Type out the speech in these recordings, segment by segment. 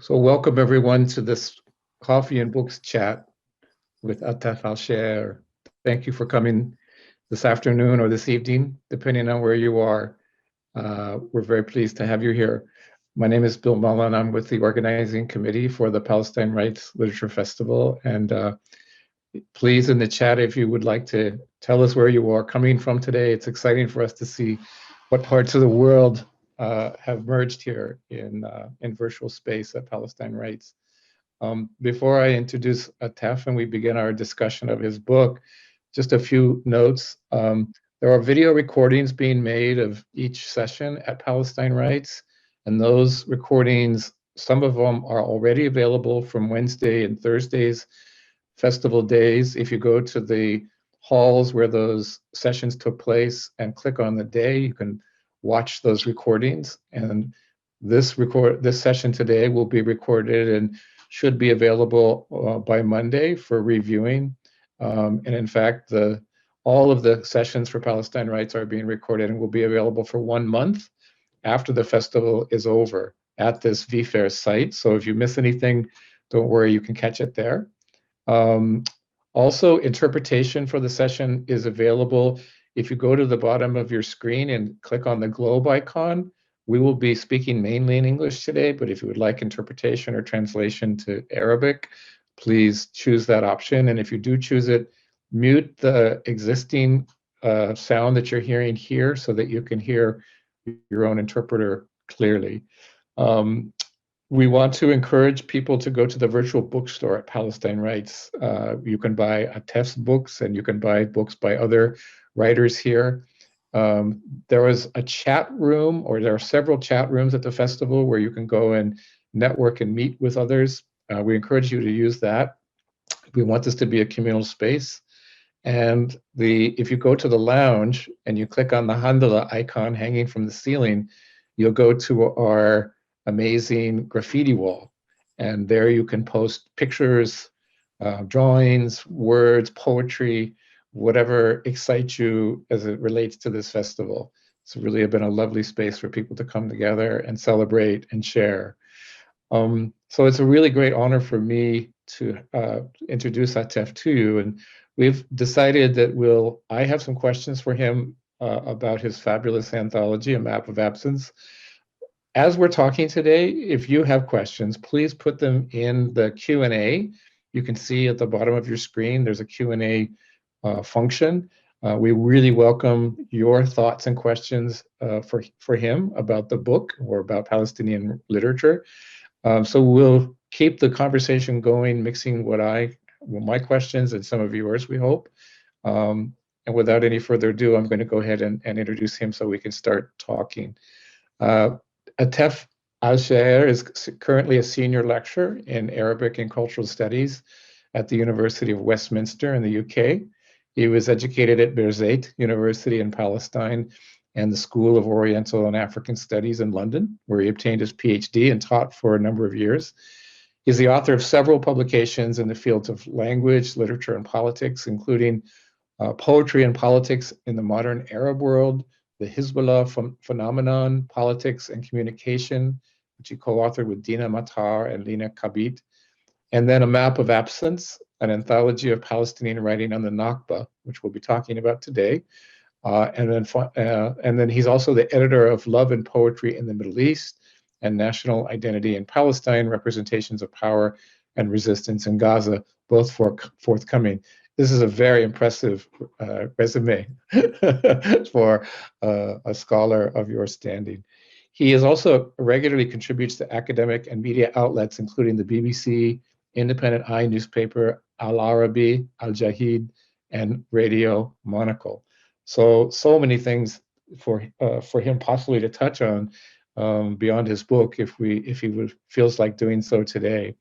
So welcome everyone to this Coffee and Books chat with Atef Alshaer. Thank you for coming this afternoon or this evening, depending on where you are. We're very pleased to have you here. My name is Bill Mullen. I'm with the organizing committee for the Palestine Writes Literature Festival. And please in the chat, if you would like to tell us where you are coming from today. It's exciting for us to see what parts of the world have merged here in virtual space at Palestine Writes. Before I introduce Atef and we begin our discussion of his book, just a few notes. There are video recordings being made of each session at Palestine Writes, and those recordings, some of them are already available from Wednesday and Thursdays festival days. If you go to the halls where those sessions took place and click on the day, you can watch those recordings. And this session today will be recorded and should be available by Monday for reviewing. And in fact, all of the sessions for Palestine Writes are being recorded and will be available for 1 month after the festival is over at this VFair site. So if you miss anything, don't worry, you can catch it there. Also, interpretation for the session is available. If you go to the bottom of your screen and click on the globe icon, we will be speaking mainly in English today, but if you would like interpretation or translation to Arabic, please choose that option. And if you do choose it, mute the existing sound that you're hearing here so that you can hear your own interpreter clearly. We want to encourage people to go to the virtual bookstore at Palestine Writes. You can buy Atef's books and you can buy books by other writers here. There is a chat room, or there are several chat rooms at the festival where you can go and network and meet with others. We encourage you to use that. We want this to be a communal space. And if you go to the lounge and you click on the handala icon hanging from the ceiling, you'll go to our amazing graffiti wall. And there you can post pictures, drawings, words, poetry, whatever excites you as it relates to this festival. It's really been a lovely space for people to come together and celebrate and share. So it's a really great honor for me to introduce Atef to you. And we've decided that I have some questions for him about his fabulous anthology, A Map of Absence. As we're talking today, if you have questions, please put them in the Q&A. You can see at the bottom of your screen, there's a Q&A function. We really welcome your thoughts and questions for him about the book or about Palestinian literature. So we'll keep the conversation going, mixing my questions and some of yours, we hope. And without any further ado, I'm going to go ahead and introduce him so we can start talking. Atef Alshaer is currently a senior lecturer in Arabic and Cultural Studies at the University of Westminster in the UK. He was educated at Birzeit University in Palestine and the School of Oriental and African Studies in London, where he obtained his PhD and taught for a number of years. He's the author of several publications in the fields of language, literature, and politics, including Poetry and Politics in the Modern Arab World, The Hezbollah Phenomenon, Politics and Communication, which he co-authored with Dina Matar and Lina Kabit, and then A Map of Absence, an anthology of Palestinian writing on the Nakba, which we'll be talking about today. And then he's also the editor of Love and Poetry in the Middle East and National Identity in Palestine, Representations of Power and Resistance in Gaza, both forthcoming. This is a very impressive resume for a scholar of your standing. He also regularly contributes to academic and media outlets, including the BBC, Independent Eye newspaper, Al Arabi, Al Jahid, and Radio Monocle. So many things for him possibly to touch on beyond his book, if he feels like doing so today.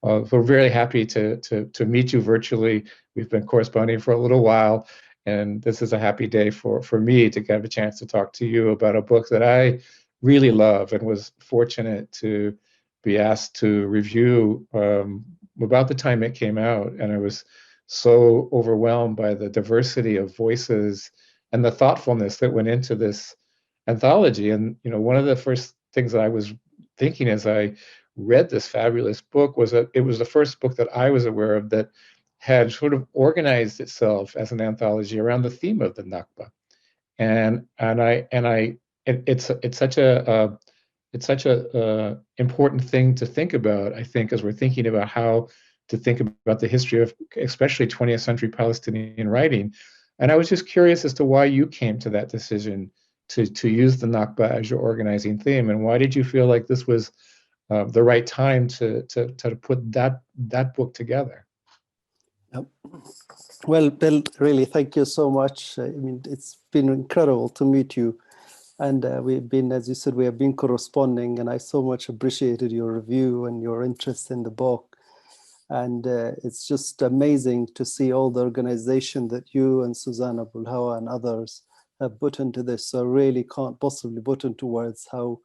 We're very happy to meet you virtually. We've been corresponding for a little while, and this is a happy day for me to have a chance to talk to you about a book that I really love and was fortunate to be asked to review about the time it came out. And I was so overwhelmed by the diversity of voices and the thoughtfulness that went into this anthology. And one of the first things that I was thinking as I read this fabulous book was that it was the first book that I was aware of that had sort of organized itself as an anthology around the theme of the Nakba. It's such a important thing to think about, I think, as we're thinking about how to think about the history of especially 20th century Palestinian writing. And I was just curious as to why you came to that decision to use the Nakba as your organizing theme, and why did you feel like this was the right time to put that book together? Yep. Well, Bill, really, thank you so much. I mean, it's been incredible to meet you. And we've been, as you said, we have been corresponding, and I so much appreciated your review and your interest in the book. And it's just amazing to see all the organization that you and Susanna Bulhawa and others have put into this. So I really can't possibly put into words how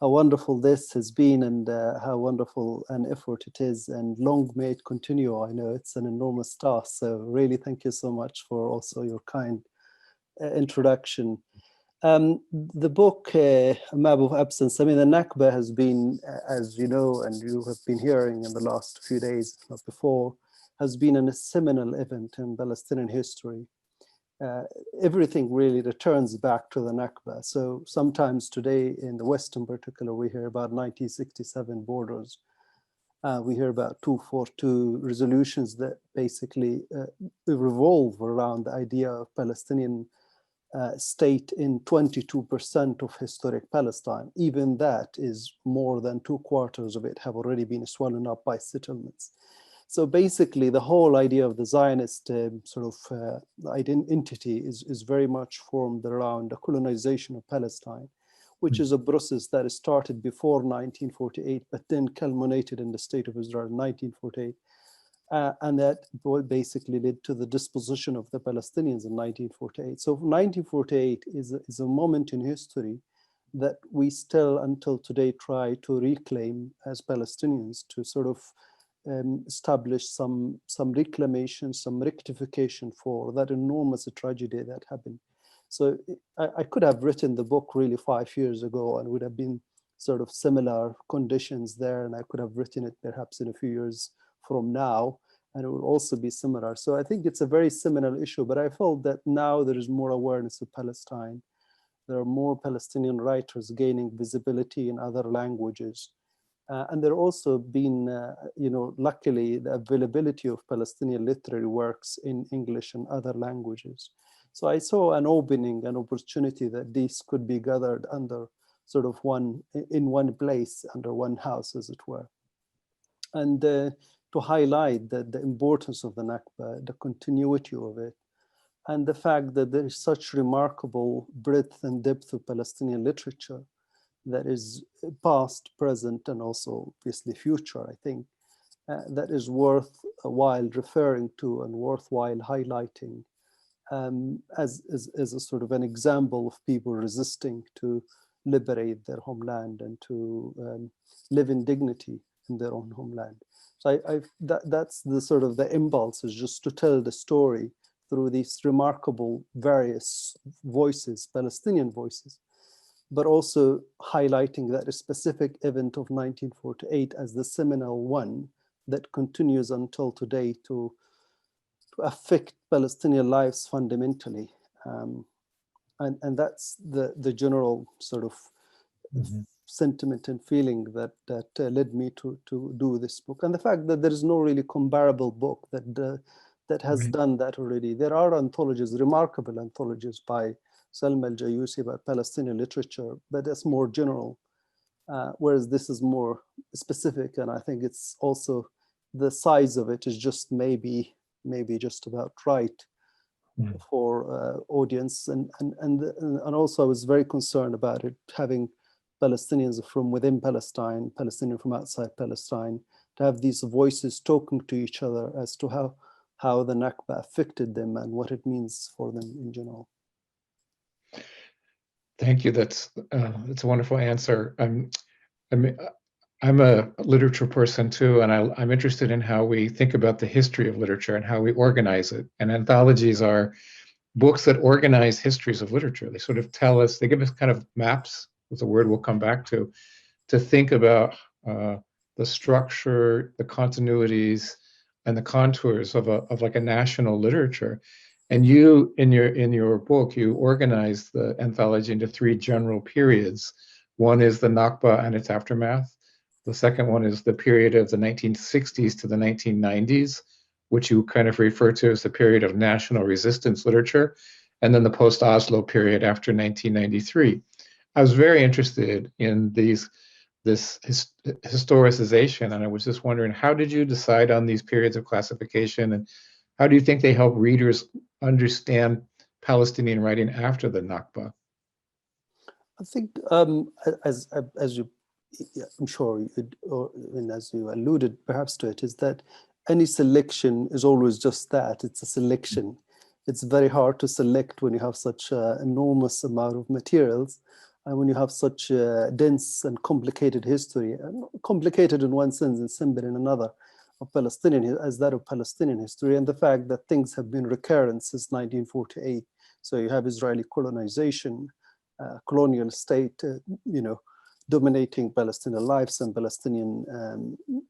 wonderful this has been, and how wonderful an effort it is, and long may it continue. I know it's an enormous task. So really thank you so much for also your kind introduction. The book, A Map of Absence, I mean, the Nakba has been, as you know, and you have been hearing in the last few days, not before, has been a seminal event in Palestinian history. Everything really returns back to the Nakba. So sometimes today in the West in particular, we hear about 1967 borders. We hear about 242 resolutions that basically revolve around the idea of Palestinian state in 22% of historic Palestine. Even that is more than 2/4 of it have already been swallowed up by settlements. So basically, the whole idea of the Zionist identity is very much formed around the colonization of Palestine, which is a process that started before 1948, but then culminated in the State of Israel in 1948. And that basically led to the disposition of the Palestinians in 1948. So 1948 is a moment in history that we still, until today, try to reclaim as Palestinians, to sort of establish some reclamation, some rectification for that enormous tragedy that happened. So I could have written the book really 5 years ago, and would have been sort of similar conditions there, and I could have written it perhaps in a few years from now, and it will also be similar. So I think it's a very similar issue, but I felt that now there is more awareness of Palestine. There are more Palestinian writers gaining visibility in other languages. And there also been, luckily, the availability of Palestinian literary works in English and other languages. So I saw an opening, an opportunity that these could be gathered under sort of in one place, under one house, as it were. And to highlight the importance of the Nakba, the continuity of it, and the fact that there is such remarkable breadth and depth of Palestinian literature that is past, present, and also obviously future, I think, that is worthwhile referring to and worthwhile highlighting as a sort of an example of people resisting to liberate their homeland and to live in dignity in their own homeland. So that's the sort of the impulse, is just to tell the story through these remarkable various voices, Palestinian voices, but also highlighting that a specific event of 1948 as the seminal one that continues until today to affect Palestinian lives fundamentally. And that's the general sort of sentiment and feeling that led me to do this book. And the fact that there is no really comparable book that has done that already. There are anthologies, remarkable anthologies by Salma al-Jayusi about Palestinian literature, but that's more general, whereas this is more specific. And I think it's also, the size of it is just maybe just about right for audience. And also I was very concerned about it having Palestinians from within Palestine, Palestinian from outside Palestine, to have these voices talking to each other as to how the Nakba affected them and what it means for them in general. Thank you. That's a wonderful answer. I'm a literature person too, and I'm interested in how we think about the history of literature and how we organize it. And anthologies are books that organize histories of literature. They sort of tell us, they give us kind of maps, is a word we'll come back to think about the structure, the continuities, and the contours of like a national literature. And you, in your book, you organize the anthology into three general periods. One is the Nakba and its aftermath. The second one is the period of the 1960s to the 1990s, which you kind of refer to as the period of national resistance literature, and then the post-Oslo period after 1993. I was very interested in this historicization, and I was just wondering, how did you decide on these periods of classification, and how do you think they help readers understand Palestinian writing after the Nakba? I think, as you, I'm sure, and as you alluded perhaps to it, is that any selection is always just that. It's a selection. It's very hard to select when you have such an enormous amount of materials, and when you have such a dense and complicated history, and complicated in one sense and simple in another, of Palestinian, as that of Palestinian history, and the fact that things have been recurrent since 1948. So you have Israeli colonization, colonial state, dominating Palestinian lives and Palestinian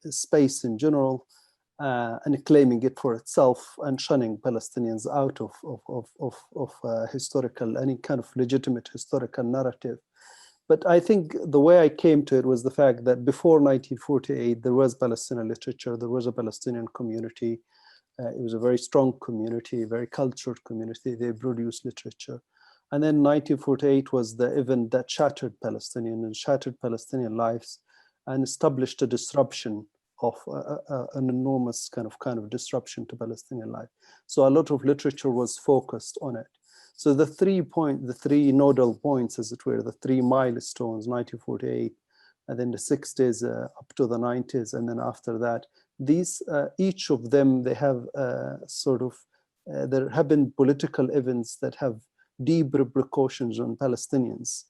space in general, and claiming it for itself and shunning Palestinians out of historical, any kind of legitimate historical narrative. But I think the way I came to it was the fact that before 1948, there was Palestinian literature, there was a Palestinian community. It was a very strong community, very cultured community. They produced literature. And then 1948 was the event that shattered Palestinian lives and established a disruption of an enormous kind of disruption to Palestinian life. So a lot of literature was focused on it. So the three nodal points, as it were, the three milestones, 1948, and then the 60s up to the 90s, and then after that, these, each of them, they have there have been political events that have deep repercussions on Palestinians.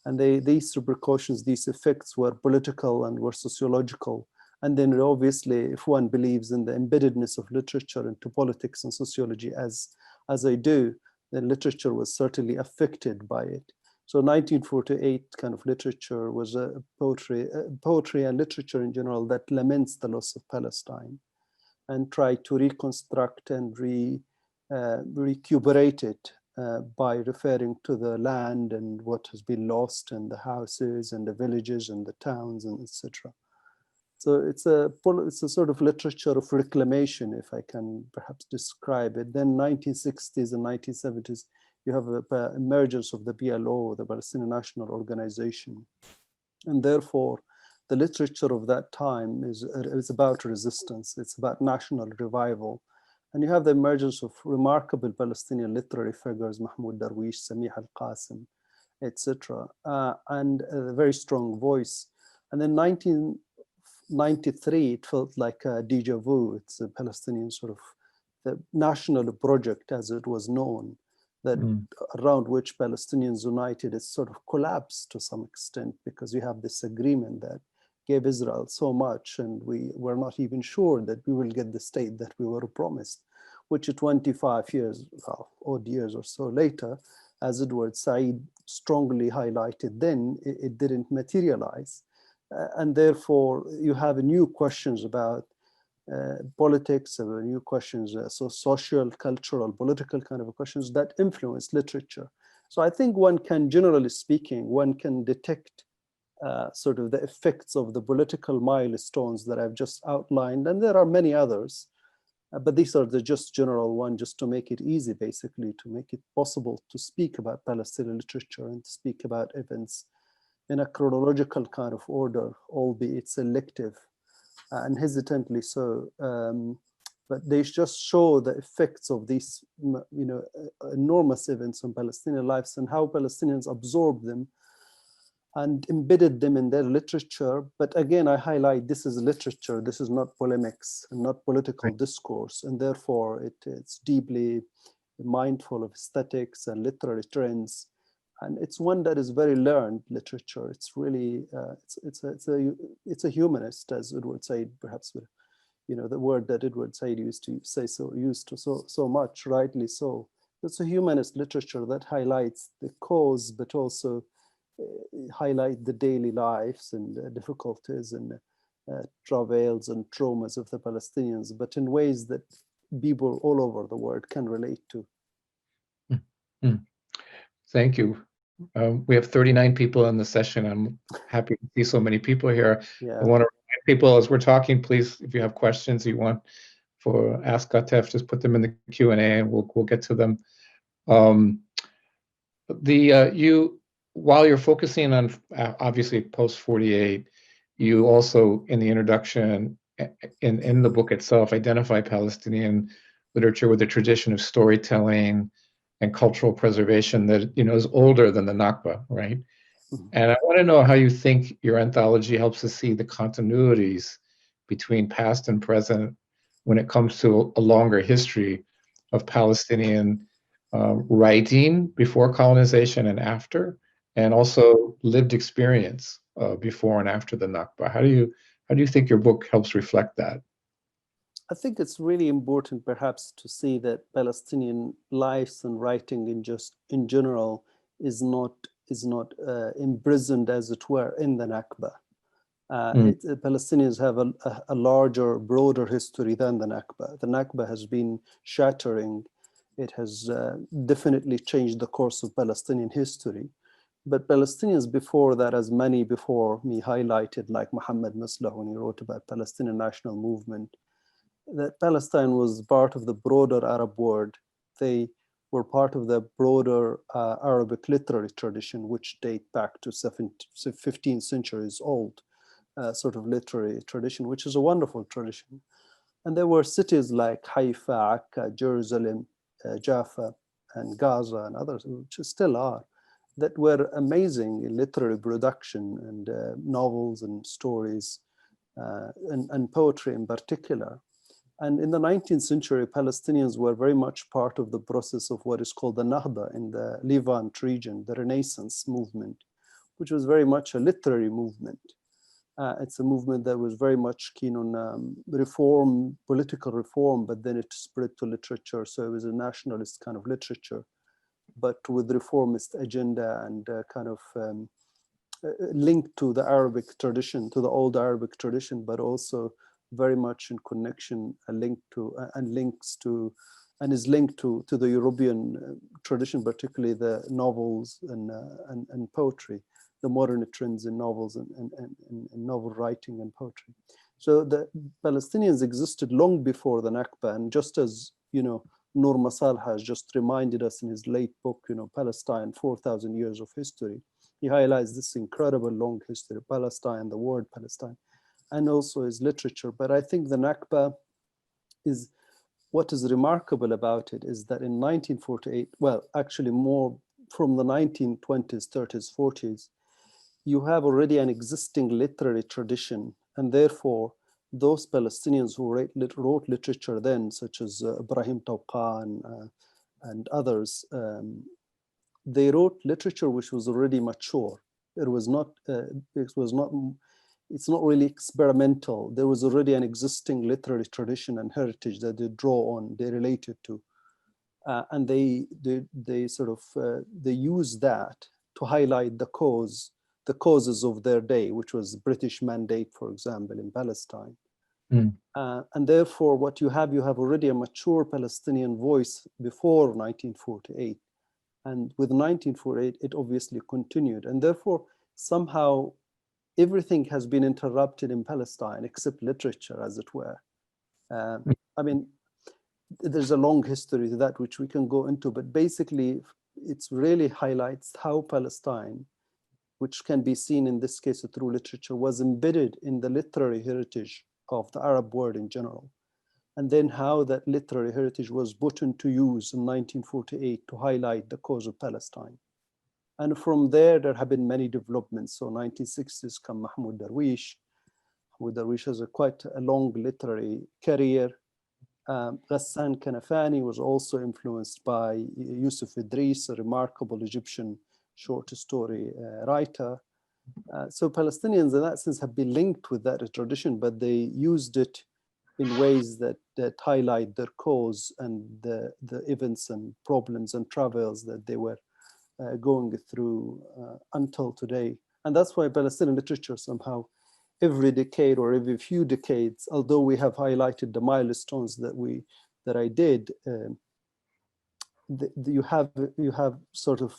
And these repercussions, these effects were political and were sociological. And then obviously, if one believes in the embeddedness of literature into politics and sociology, as I do, then literature was certainly affected by it. So 1948 kind of literature was a poetry and literature in general that laments the loss of Palestine and try to reconstruct and recuperate it by referring to the land and what has been lost and the houses and the villages and the towns and etc. So it's a sort of literature of reclamation, if I can perhaps describe it. Then 1960s and 1970s, you have the emergence of the PLO, the Palestinian National Organization. And therefore, the literature of that time is about resistance. It's about national revival. And you have the emergence of remarkable Palestinian literary figures, Mahmoud Darwish, Samih al-Qasim, etc., and a very strong voice. And then 1993, it felt like a déjà vu. It's a Palestinian sort of the national project, as it was known, that around which Palestinians united, it sort of collapsed to some extent because you have this agreement that gave Israel so much, and we were not even sure that we will get the state that we were promised, which 25 years, odd years or so later, as Edward Said strongly highlighted then, it didn't materialize. And therefore, you have new questions about politics, new questions, so social, cultural, political kind of questions that influence literature. So I think one can, generally speaking, one can detect sort of the effects of the political milestones that I've just outlined, and there are many others, but these are the just general one, just to make it easy, basically, to make it possible to speak about Palestinian literature and to speak about events in a chronological kind of order, albeit selective and hesitantly so. But they just show the effects of these, enormous events on Palestinian lives and how Palestinians absorbed them and embedded them in their literature. But again, I highlight this is literature. This is not polemics and not political discourse, and therefore it's deeply mindful of aesthetics and literary trends. And it's one that is very learned literature. It's really it's a humanist, as Edward Said perhaps would, the word that Edward Said used to say so much, rightly so. It's a humanist literature that highlights the cause, but also highlight the daily lives and the difficulties and travails and traumas of the Palestinians, but in ways that people all over the world can relate to. Thank you. We have 39 people in the session. I'm happy to see so many people here. Yeah. I want to remind people as we're talking, please, if you have questions you want for Ask Atef, just put them in the Q&A and we'll get to them. While you're focusing on obviously post 48, you also in the introduction in the book itself identify Palestinian literature with a tradition of storytelling and cultural preservation that is older than the Nakba, right? Mhm. And I want to know how you think your anthology helps us see the continuities between past and present when it comes to a longer history of Palestinian writing before colonization and after, and also lived experience before and after the Nakba. How do you think your book helps reflect that? I think it's really important, perhaps, to see that Palestinian lives and writing in general is not imprisoned, as it were, in the Nakba. Palestinians have a larger, broader history than the Nakba. The Nakba has been shattering. It has definitely changed the course of Palestinian history. But Palestinians before that, as many before me highlighted, like Muhammad Mislah, when he wrote about Palestinian national movement, that Palestine was part of the broader Arab world. They were part of the broader Arabic literary tradition, which date back to 15 centuries old, sort of literary tradition, which is a wonderful tradition. And there were cities like Haifa, Akka, Jerusalem, Jaffa, and Gaza, and others, which still are, that were amazing in literary production and novels and stories and poetry in particular. And in the 19th century, Palestinians were very much part of the process of what is called the Nahda in the Levant region, the Renaissance movement, which was very much a literary movement. It's a movement that was very much keen on reform, political reform, but then it spread to literature. So it was a nationalist kind of literature, but with reformist agenda and kind of linked to the Arabic tradition, to the old Arabic tradition, but also very much in connection, linked to and is linked to the European tradition, particularly the novels and poetry, the modern trends in novels and novel writing and poetry. So the Palestinians existed long before the Nakba, and just as Noor Masal has just reminded us in his late book, Palestine, 4,000 years of history. He highlights this incredible long history of Palestine, the word Palestine, and also his literature. But I think the Nakba is, what is remarkable about it is that in 1948, well, actually more from the 1920s, 30s, 40s, you have already an existing literary tradition, and therefore those Palestinians who wrote literature then, such as Ibrahim Tawqan and others, they wrote literature which was already mature. It's not really experimental. There was already an existing literary tradition and heritage that they draw on, they related to, and they use that to highlight the causes of their day, which was British mandate, for example, in Palestine. And therefore, what you have already a mature Palestinian voice before 1948. And with 1948, it obviously continued. And therefore, somehow, everything has been interrupted in Palestine, except literature, as it were. I mean, there's a long history to that, which we can go into, but basically, it really highlights how Palestine, which can be seen in this case through literature, was embedded in the literary heritage of the Arab world in general. And then how that literary heritage was put into use in 1948 to highlight the cause of Palestine. And from there have been many developments. So 1960s come Mahmoud Darwish. Mahmoud Darwish has quite a long literary career. Ghassan Kanafani was also influenced by Yusuf Idris, a remarkable Egyptian short story writer. So Palestinians in that sense have been linked with that tradition, but they used it in ways that highlight their cause and the events and problems and travails that they were going through until today. And that's why Palestinian literature somehow every decade or every few decades, although we have highlighted the milestones that I did, you have sort of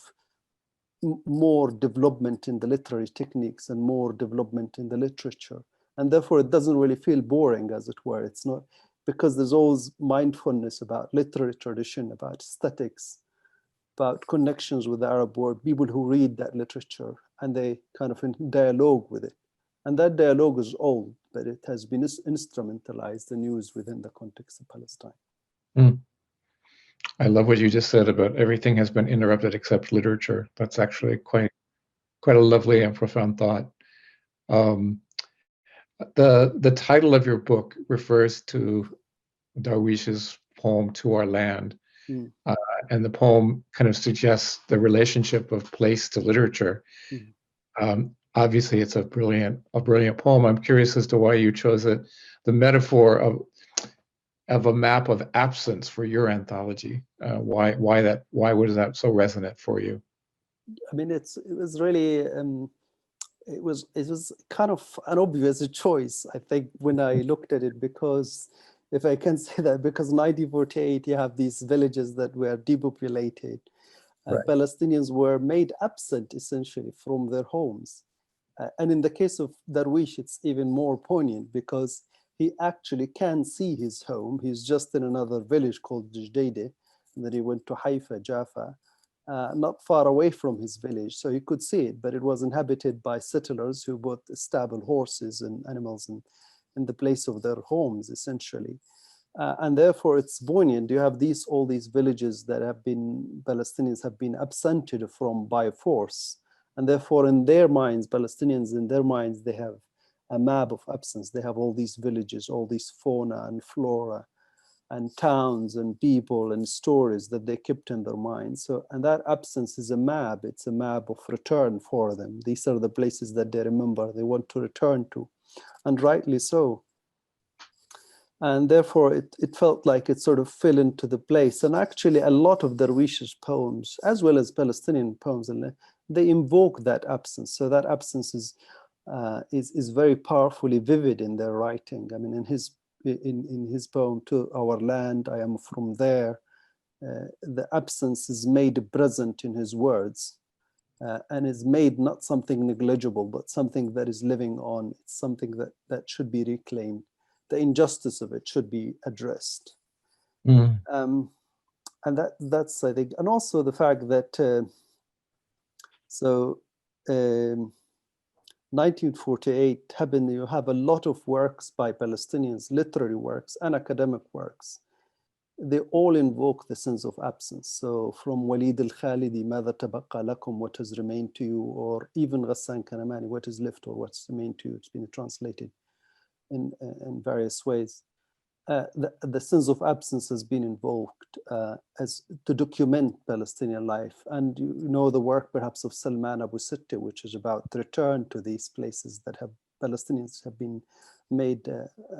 more development in the literary techniques and more development in the literature. And therefore, it doesn't really feel boring, as it were. It's not, because there's always mindfulness about literary tradition, about aesthetics, about connections with the Arab world, people who read that literature, and they kind of in dialogue with it. And that dialogue is old, but it has been instrumentalized and used within the context of Palestine. Mm. I love what you just said about everything has been interrupted except literature. That's actually quite a lovely and profound thought. The title of your book refers to Darwish's poem "To Our Land," and the poem kind of suggests the relationship of place to literature. Obviously, it's a brilliant poem. I'm curious as to why you chose it. The metaphor of a map of absence for your anthology. Why was that so resonant for you? I mean, it was really it was kind of an obvious choice, I think, when I looked at it, because if I can say that, because 1948 you have these villages that were depopulated. Right. Palestinians were made absent essentially from their homes. And in the case of Darwish, it's even more poignant because he actually can see his home. He's just in another village called Jdeide, and then he went to Haifa, Jaffa, not far away from his village. So he could see it, but it was inhabited by settlers who bought stable horses and animals in the place of their homes, essentially. And therefore it's poignant. You have all these villages that Palestinians have been absented from by force. And therefore in their minds, Palestinians in their minds, they have a map of absence. They have all these villages, all these fauna and flora and towns and people and stories that they kept in their minds. So, and that absence is a map. It's a map of return for them. These are the places that they remember, they want to return to, and rightly so. And therefore it felt like it sort of fell into the place. And actually a lot of Darwish's poems, as well as Palestinian poems, they invoke that absence. So that absence is very powerfully vivid in their writing. I mean, in his poem "To Our Land," I am from there, the absence is made present in his words, and is made not something negligible, but something that is living on. It's something that should be reclaimed. The injustice of it should be addressed. And that's, I think, and also the fact that 1948 happened, you have a lot of works by Palestinians, literary works and academic works. They all invoke the sense of absence. So from Walid al-Khalidi, ماذا تبقى لكم, what has remained to you, or even Ghassan Kanamani, what is left or what's remained to you. It's been translated in various ways. The sense of absence has been invoked as to document Palestinian life. And you know the work perhaps of Salman Abu Sitti, which is about the return to these places that Palestinians have been made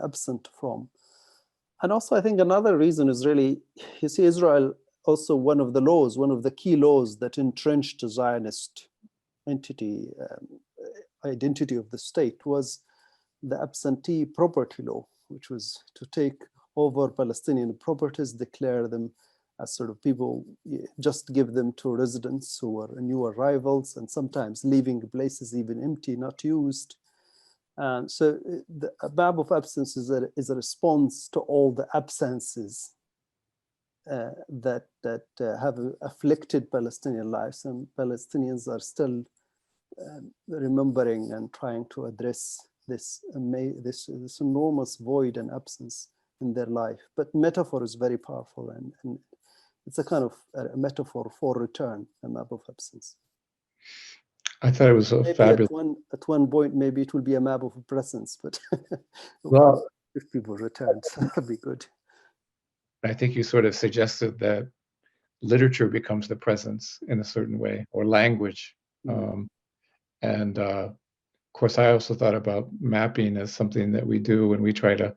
absent from. And also I think another reason is really, you see, Israel, also one of the key laws that entrenched the Zionist identity of the state was the absentee property law, which was to take over Palestinian properties, declare them as sort of people, just give them to residents who were new arrivals, and sometimes leaving places even empty, not used. So the map of absence is a response to all the absences that have afflicted Palestinian lives, and Palestinians are still remembering and trying to address this enormous void and absence in their life. But metaphor is very powerful, and it's a kind of a metaphor for return, a map of absence. I thought it was so fabulous. At one point, maybe it will be a map of presence, but well, if people return, so that'd be good. I think you sort of suggested that literature becomes the presence in a certain way, or language. And of course, I also thought about mapping as something that we do when we try to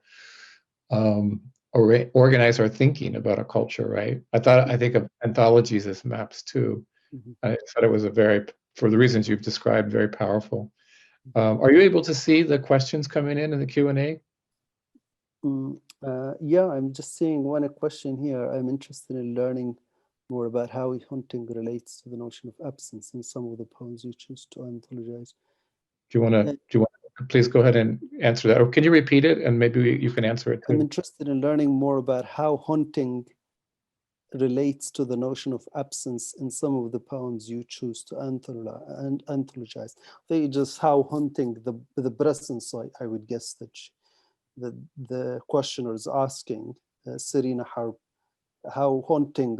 organize our thinking about a culture, right? I think of anthologies as maps too. I thought it was for the reasons you've described, very powerful. Are you able to see the questions coming in the Q&A? Yeah, I'm just seeing one question here. I'm interested in learning more about how hunting relates to the notion of absence in some of the poems you choose to anthologize. Do you want to please go ahead and answer that, or can you repeat it and maybe you can answer it too? I'm interested in learning more about how hunting relates to the notion of absence in some of the poems you choose to anthologize. I think just how hunting the presence, I would guess that the questioner is asking, Serena Harb, how haunting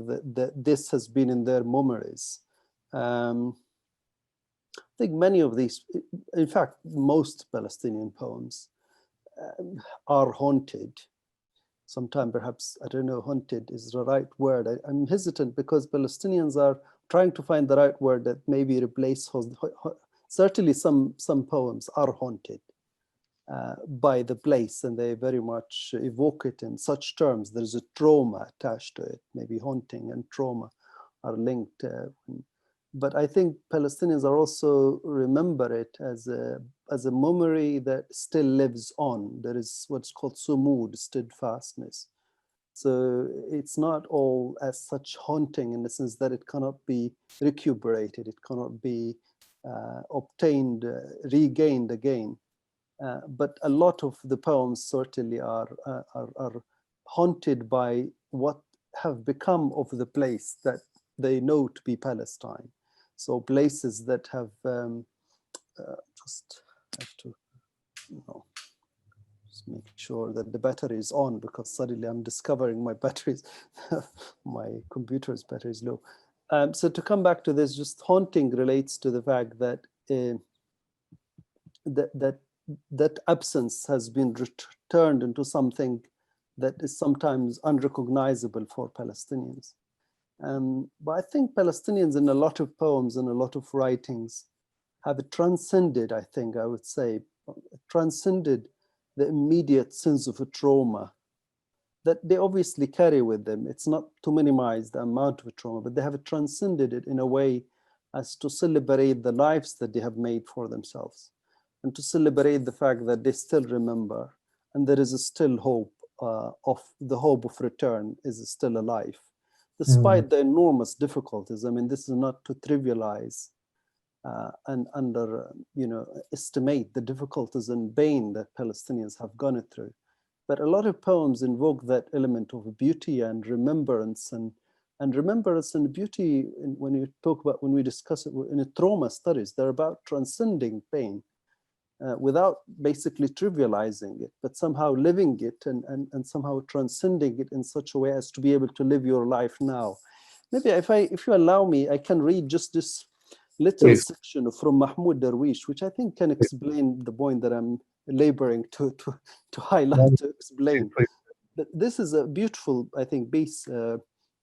this has been in their memories. I think many of these, in fact, most Palestinian poems are haunted. Sometimes perhaps, I don't know, haunted is the right word. I'm hesitant because Palestinians are trying to find the right word that maybe replace, certainly some poems are haunted by the place, and they very much evoke it in such terms. There's a trauma attached to it. Maybe haunting and trauma are linked. But I think Palestinians are also remember it as a memory that still lives on. There is what's called sumud, steadfastness. So it's not all as such haunting in the sense that it cannot be recuperated. It cannot be obtained, regained again. But a lot of the poems certainly are haunted by what have become of the place that they know to be Palestine. So places that have just have to, just make sure that the battery is on, because suddenly I'm discovering my batteries, my computer's battery is low. So to come back to this, just haunting relates to the fact that that absence has been returned into something that is sometimes unrecognizable for Palestinians. But I think Palestinians in a lot of poems and a lot of writings have transcended, I think I would say, transcended the immediate sense of a trauma that they obviously carry with them. It's not to minimize the amount of trauma, but they have transcended it in a way as to celebrate the lives that they have made for themselves, and to celebrate the fact that they still remember, and there is still hope of the hope of return is still alive, despite the enormous difficulties. I mean, this is not to trivialize and estimate the difficulties and pain that Palestinians have gone through. But a lot of poems invoke that element of beauty and remembrance, and remembrance and beauty. When we discuss it in trauma studies, they're about transcending pain. Without basically trivializing it, but somehow living it and somehow transcending it in such a way as to be able to live your life now. Maybe if you allow me, I can read just this little section from Mahmoud Darwish, which I think can explain the point that I'm laboring to highlight, to explain. But this is a beautiful, I think, piece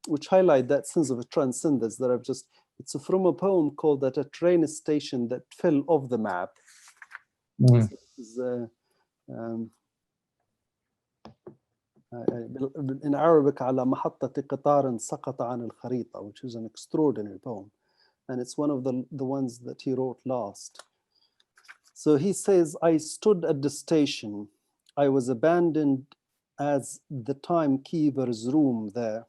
which highlight that sense of a transcendence that I've just, it's from a poem called "At a Train Station That Fell Off the Map." In Arabic, على محطة قطار سقط عن الخريطة, which is an extraordinary poem. And it's one of the ones that he wrote last. So he says, I stood at the station. I was abandoned as the timekeeper's room there.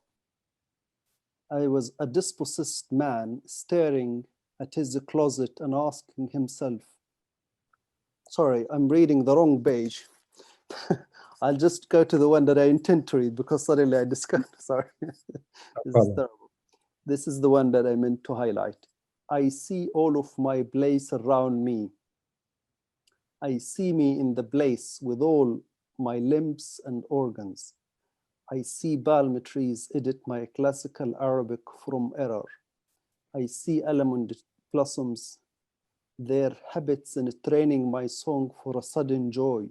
I was a dispossessed man staring at his closet and asking himself, sorry, I'm reading the wrong page. I'll just go to the one that I intend to read because suddenly I discovered, sorry. This is terrible. This is the one that I meant to highlight. I see all of my place around me. I see me in the place with all my limbs and organs. I see palm trees edit my classical Arabic from error. I see almond blossoms, their habits in training my song for a sudden joy.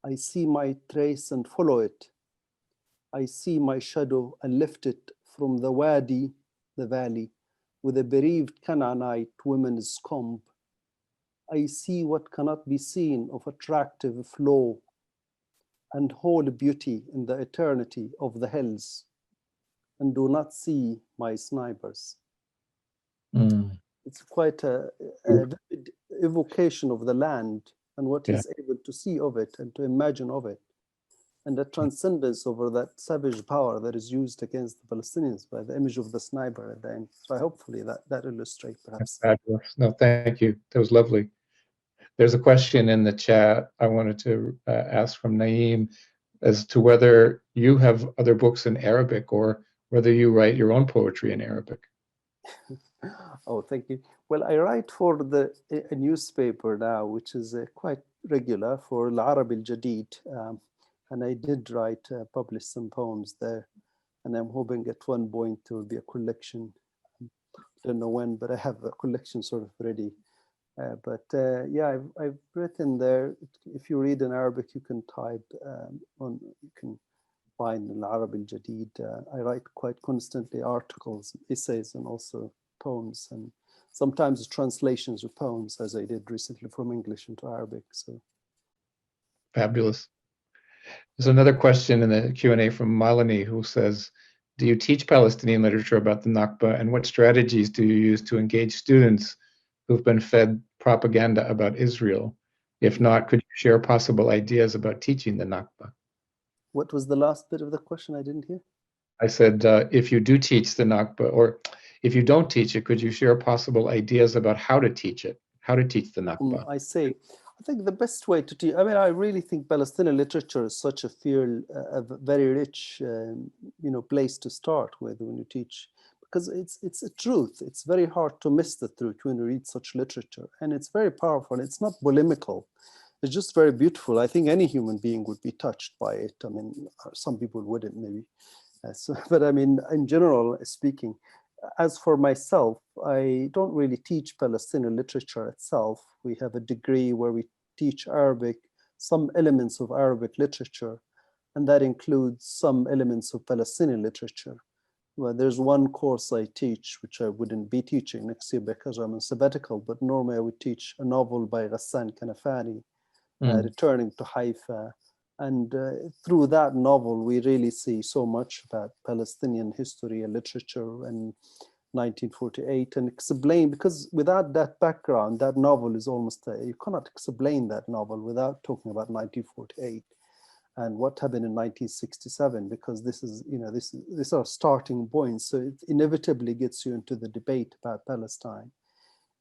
I see my trace and follow it. I see my shadow and lift it from the wadi, the valley, with a bereaved Canaanite woman's comb. I see what cannot be seen of attractive flow and whole beauty in the eternity of the hills, and do not see my snipers. it's quite a vivid evocation of the land and what Yeah. he's able to see of it and to imagine of it, and the transcendence over that savage power that is used against the Palestinians by the image of the sniper at the end. So hopefully that illustrates perhaps. Fabulous. No, thank you. That was lovely. There's a question in the chat I wanted to ask from Naeem as to whether you have other books in Arabic or whether you write your own poetry in Arabic. Oh, thank you. Well, I write for a newspaper now, which is quite regular, for Al-Arab Al-Jadid. And I did write, publish some poems there. And I'm hoping at one point there will be a collection. I don't know when, but I have a collection sort of ready. Yeah, I've written there. If you read in Arabic, you can type you can find Al-Arab Al-Jadid. I write quite constantly articles, essays, and also poems, and sometimes translations of poems, as I did recently from English into Arabic. So Fabulous. There's another question in the Q&A from Malini who says, do you teach Palestinian literature about the Nakba, and what strategies do you use to engage students who've been fed propaganda about Israel? If not, could you share possible ideas about teaching the Nakba? What was the last bit of the question? I didn't hear. I said, if you do teach the Nakba, or if you don't teach it, could you share possible ideas about how to teach it, how to teach the Nakba? I see. I think the best way to teach, I mean, I really think Palestinian literature is such a field, a very rich, place to start with when you teach, because it's a truth. It's very hard to miss the truth when you read such literature, and it's very powerful. It's not polemical. It's just very beautiful. I think any human being would be touched by it. I mean, some people wouldn't maybe. But I mean, in general speaking, as for myself, I don't really teach Palestinian literature itself. We have a degree where we teach Arabic, some elements of Arabic literature, and that includes some elements of Palestinian literature. Well, there's one course I teach, which I wouldn't be teaching next year because I'm on sabbatical, but normally I would teach a novel by Ghassan Kanafani, Returning to Haifa. And through that novel, we really see so much about Palestinian history and literature and 1948, and explain, because without that background, that novel is almost, you cannot explain that novel without talking about 1948 and what happened in 1967, because this is, these are starting points. So it inevitably gets you into the debate about Palestine.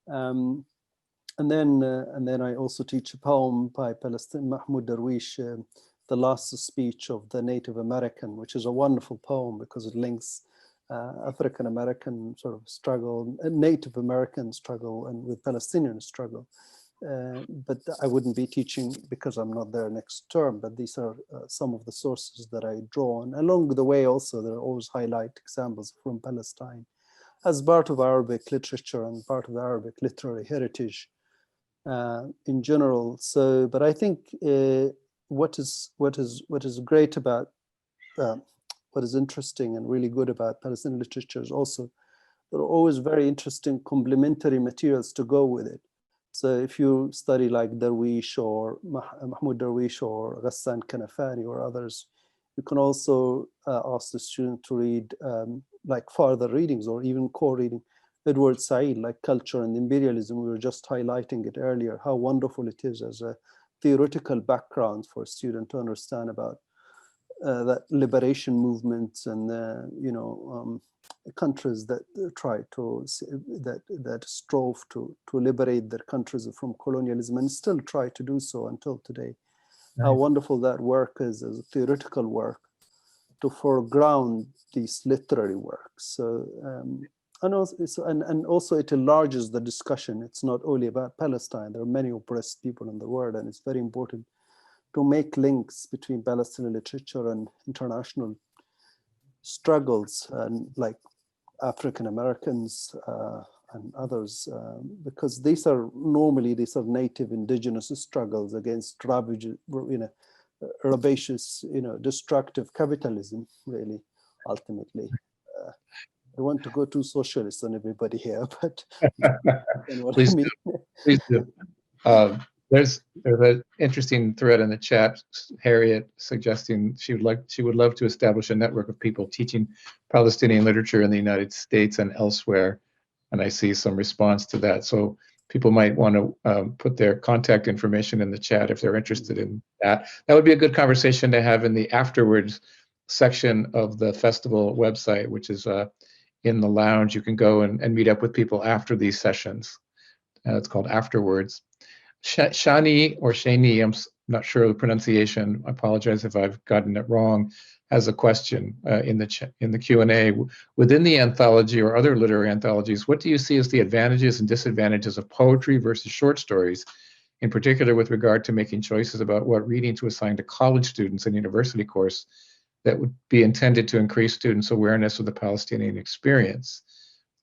And then I also teach a poem by Palestinian Mahmoud Darwish, The Last Speech of the Native American, which is a wonderful poem because it links African American sort of struggle, Native American struggle, and with Palestinian struggle. But I wouldn't be teaching because I'm not there next term, but these are some of the sources that I draw on. Along the way also, there are always highlight examples from Palestine as part of Arabic literature and part of the Arabic literary heritage in general. So, but I think what is great about, what is interesting and really good about Palestinian literature is also there are always very interesting complementary materials to go with it. So if you study like Darwish or Mahmoud Darwish or Ghassan Kanafani or others, you can also ask the student to read like further readings or even co-reading Edward Said, like Culture and Imperialism. We were just highlighting it earlier, how wonderful it is as a theoretical background for a student to understand about that liberation movements and countries that try to that strove to liberate their countries from colonialism and still try to do so until today. Nice. How wonderful that work is as a theoretical work to foreground these literary works. So and also it enlarges the discussion. It's not only about Palestine. There are many oppressed people in the world, and it's very important to make links between Palestinian literature and international struggles, and like African Americans and others, because these are native indigenous struggles against rapacious, destructive capitalism, really, ultimately. I want to go too socialist on everybody here, but please, I mean. Please do. There's an interesting thread in the chat, Harriet suggesting she would love to establish a network of people teaching Palestinian literature in the United States and elsewhere. and I see some response to that. So people might want to put their contact information in the chat if they're interested in that. That would be a good conversation to have in the afterwards section of the festival website, which is in the lounge. You can go and meet up with people after these sessions. It's called Afterwards. Shani or Shani, I'm not sure of the pronunciation. I apologize if I've gotten it wrong. Has a question in the Q&A. Within the anthology or other literary anthologies, what do you see as the advantages and disadvantages of poetry versus short stories, in particular with regard to making choices about what reading to assign to college students in university course that would be intended to increase students' awareness of the Palestinian experience?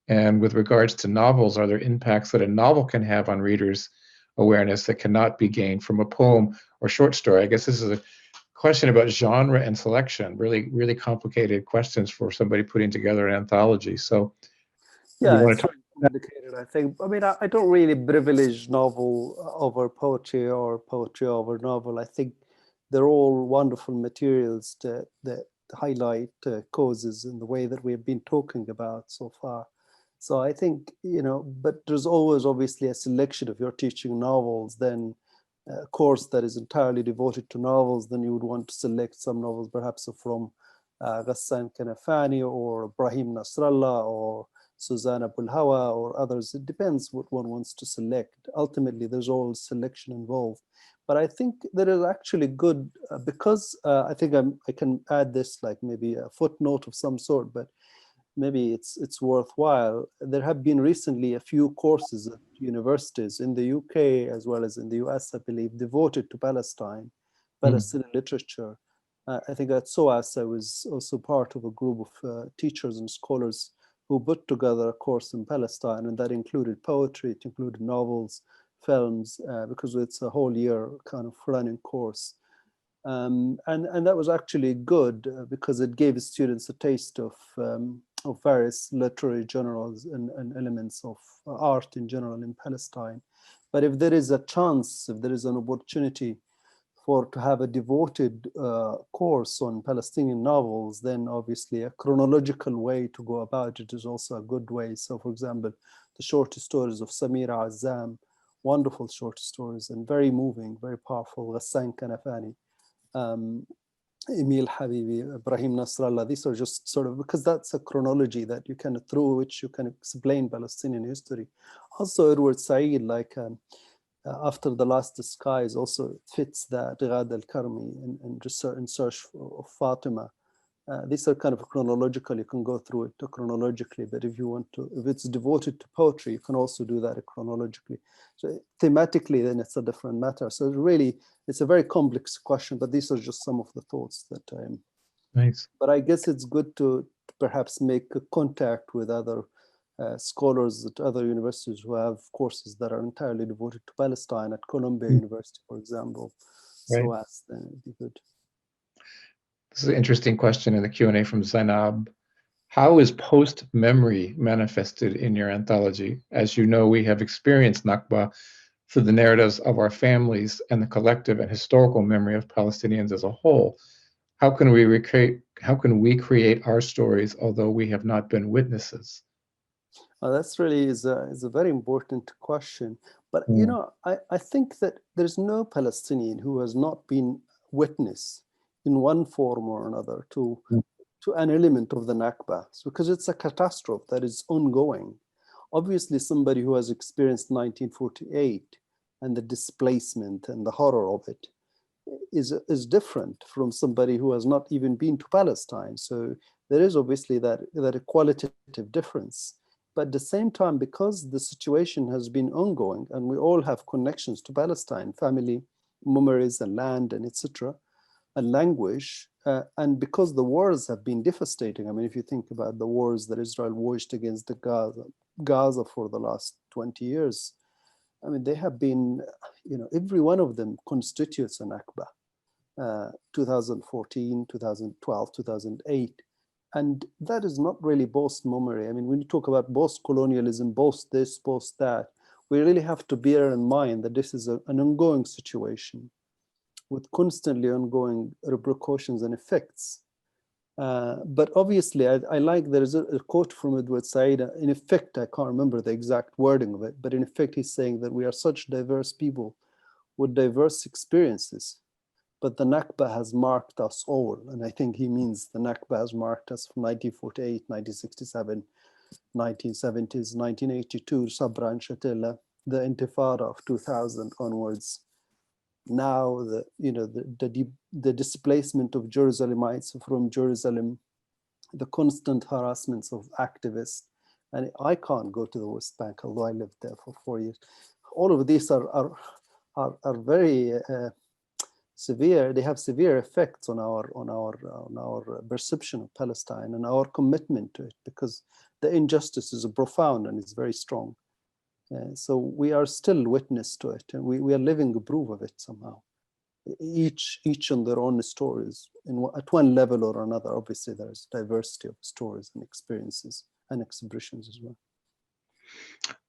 And with regards to novels, are there impacts that a novel can have on readers' awareness that cannot be gained from a poem or short story? I guess this is a question about genre and selection, really, really complicated questions for somebody putting together an anthology. So Yeah, you want it's to talk? very complicated, I think. I mean, I don't really privilege novel over poetry or poetry over novel. I think they're all wonderful materials that highlight causes in the way that we've been talking about so far. So I think, but there's always obviously a selection. If you're teaching novels, then a course that is entirely devoted to novels, then you would want to select some novels perhaps from Ghassan Kanafani or Ibrahim Nasrallah or Susanna Bulhawa or others. It depends what one wants to select. Ultimately, there's always selection involved. But I think that is actually good because I think I can add this like maybe a footnote of some sort, but maybe it's worthwhile. There have been recently a few courses at universities in the UK as well as in the US, I believe, devoted to Palestinian literature. I think at SOAS I was also part of a group of teachers and scholars who put together a course in Palestine, and that included poetry, it included novels, films, because it's a whole year kind of running course. And that was actually good because it gave students a taste of various literary genres and elements of art in general in Palestine. But if there is a chance, if there is an opportunity to have a devoted course on Palestinian novels, then obviously a chronological way to go about it is also a good way. So for example, the short stories of Samira Azzam, wonderful short stories and very moving, very powerful, Ghassan Kanafani, Emil Habibi, Ibrahim Nasrallah. These are just sort of, because that's a chronology that you can, through which you can explain Palestinian history. Also Edward Said, like After the Last Skies, also fits that, Ghad al-Karmi in search of Fatima. These are kind of chronological, you can go through it chronologically, but if you want to, if it's devoted to poetry, you can also do that chronologically. So thematically, then it's a different matter. So really, it's a very complex question, but these are just some of the thoughts that I'm. Nice. But I guess it's good to perhaps make a contact with other scholars at other universities who have courses that are entirely devoted to Palestine, at Columbia University, for example. Right. So as then it'd be good. This is an interesting question in the Q&A from Zainab. How is post-memory manifested in your anthology? As you know, we have experienced Nakba through the narratives of our families and the collective and historical memory of Palestinians as a whole. How can we create our stories, although we have not been witnesses? That's really is a very important question. But I think that there's no Palestinian who has not been witness in one form or another to an element of the Nakba, because it's a catastrophe that is ongoing. Obviously, somebody who has experienced 1948 and the displacement and the horror of it is different from somebody who has not even been to Palestine. So there is obviously that qualitative difference. But at the same time, because the situation has been ongoing and we all have connections to Palestine, family, memories and land and etc., and language, and because the wars have been devastating. I mean, if you think about the wars that Israel waged against Gaza for the last 20 years, I mean, they have been, every one of them constitutes an Nakba, 2014, 2012, 2008. And that is not really boast memory. I mean, when you talk about boast colonialism, boast this, boast that, we really have to bear in mind that this is an ongoing situation with constantly ongoing repercussions and effects. But obviously, I like, there is a quote from Edward Said. In effect, I can't remember the exact wording of it, but in effect, he's saying that we are such diverse people with diverse experiences, but the Nakba has marked us all. And I think he means the Nakba has marked us from 1948, 1967, 1970s, 1982, Sabra and Shatila, the Intifada of 2000 onwards. Now, the displacement of Jerusalemites from Jerusalem, the constant harassments of activists, and I can't go to the West Bank, although I lived there for 4 years. All of these are very severe. They have severe effects on our perception of Palestine and our commitment to it, because the injustice is profound and it's very strong. So we are still witness to it, and we are living proof of it somehow. Each on their own stories, at one level or another. Obviously, there's diversity of stories and experiences and expressions as well.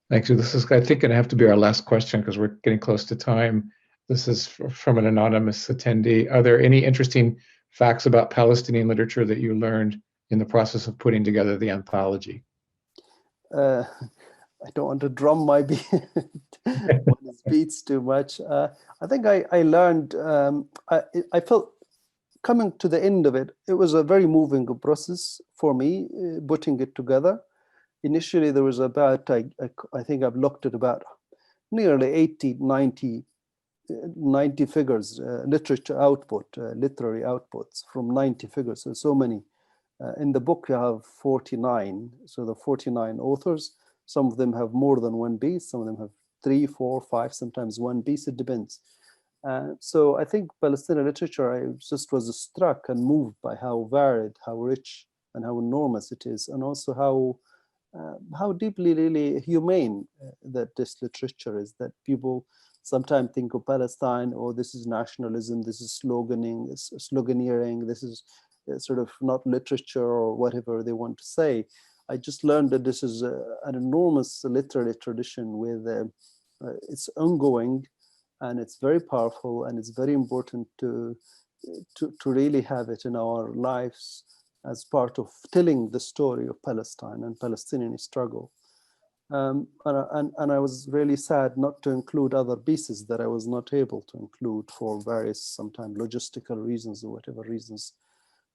Thank you. This is, I think, going to have to be our last question because we're getting close to time. This is from an anonymous attendee. Are there any interesting facts about Palestinian literature that you learned in the process of putting together the anthology? I don't want to drum my beats too much. I think I learned, I felt coming to the end of it, it was a very moving process for me, putting it together. Initially, there was about, I think I've looked at about nearly 80, 90 figures, literature output, literary outputs from 90 figures, so many. In the book, you have 49, so the 49 authors. Some of them have more than one piece, some of them have 3, 4, 5, sometimes one piece, it depends. So I think Palestinian literature, I just was struck and moved by how varied, how rich, and how enormous it is, and also how deeply really humane that this literature is, that people sometimes think of Palestine, oh, this is nationalism, this is sloganeering, this is sort of not literature or whatever they want to say. I just learned that this is an enormous literary tradition with it's ongoing, and it's very powerful, and it's very important to really have it in our lives as part of telling the story of Palestine and Palestinian struggle. And I was really sad not to include other pieces that I was not able to include for various, sometimes logistical reasons or whatever reasons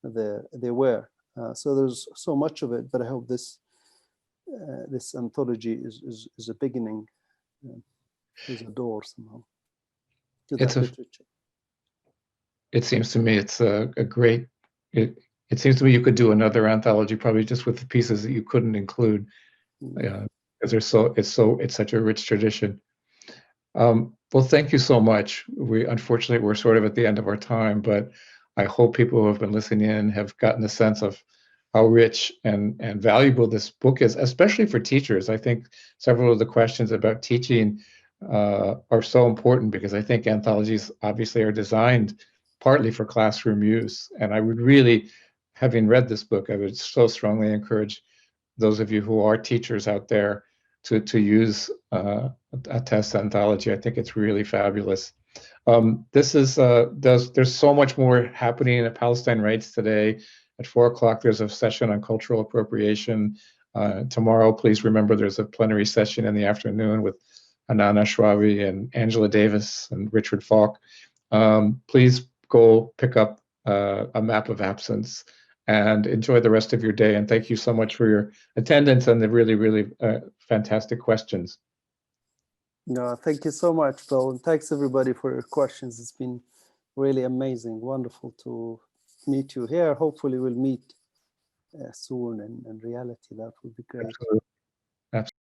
they were. So there's so much of it, but I hope this anthology is a beginning, is a door somehow to that literature. It seems to me it's a great. It seems to me you could do another anthology, probably just with the pieces that you couldn't include, because it's such a rich tradition. Well, thank you so much. Unfortunately we're sort of at the end of our time, but I hope people who have been listening in have gotten a sense of how rich and valuable this book is, especially for teachers. I think several of the questions about teaching are so important, because I think anthologies obviously are designed partly for classroom use. And I would really, having read this book, I would so strongly encourage those of you who are teachers out there to use Atef's anthology. I think it's really fabulous. There's so much more happening at Palestine Writes today. At 4 o'clock, there's a session on cultural appropriation. Tomorrow, please remember, there's a plenary session in the afternoon with Hanan Ashrawi and Angela Davis and Richard Falk. Please go pick up a map of absence and enjoy the rest of your day. And thank you so much for your attendance and the really, really fantastic questions. No, thank you so much, Bill. And thanks everybody for your questions. It's been really amazing, wonderful to meet you here. Hopefully we'll meet soon in reality. That would be great. Absolutely.